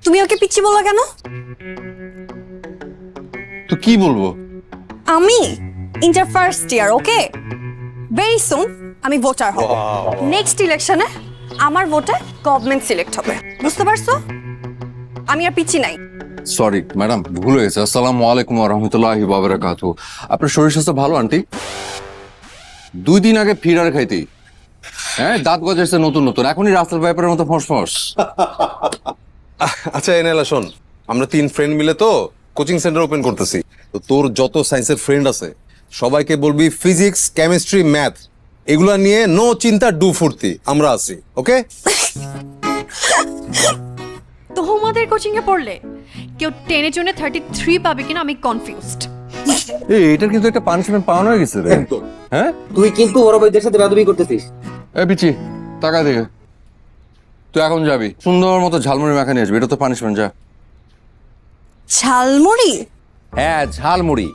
তুমি ওকে পিচ্ছি বললা কেন? তো কি বলবো? আমি ইন্টার ফার্স্ট ইয়ার, ওকে? ভেরি সুন আমি ভোটার হব। নেক্সট ইলেকশনে আমার ভোটে গভর্নমেন্ট সিলেক্ট হবে, বুঝতে পারছো? আমি আর পিচ্ছি নাই। সরি ম্যাডাম, ভুল হয়েছে। আসসালামু আলাইকুম ওয়া রাহমাতুল্লাহি ওয়া বারাকাতুহু। আপনার শরীর স্বাস্থ্য ভালো আন্টি? 2 দিন আগে ফিরার খাইতেই হ্যাঁ দাঁত গজাইছে নতুন নতুন, এখনই রাস্তার ব্যাপারের মতো ফসফস। আচ্ছা এনালা শোন, আমরা 3 ফ্রেন্ড মিলে তো কোচিং সেন্টার ওপেন করতেছি। তো তোর যত সায়েন্সের ফ্রেন্ড আছে সবাইকে বলবি ফিজিক্স, কেমিস্ট্রি, ম্যাথ এগুলা নিয়ে নো চিন্তা ডু ফুর্তি আমরা আছি, ওকে? তোমাদের কোচিং এ পড়লে কেউ 10 জনে 33 পাবে কিনা আমি কনফিউজড। এটার কিন্তু একটা পানিশমেন্ট পাওয়ানো হয়ে গেছে রে। হ্যাঁ তুই কিন্তু বড় ভাইদের সাথে বেয়াদবি করতেছিস। এ পিচি টাকা দিয়ে তুই এখন যাবি, সুন্দর মতো ঝালমুড়ি মাখা নিয়ে আসবি, এটা তো পানিশমেন্ট। যা। ঝালমুড়ি? হ্যাঁ ঝালমুড়ি।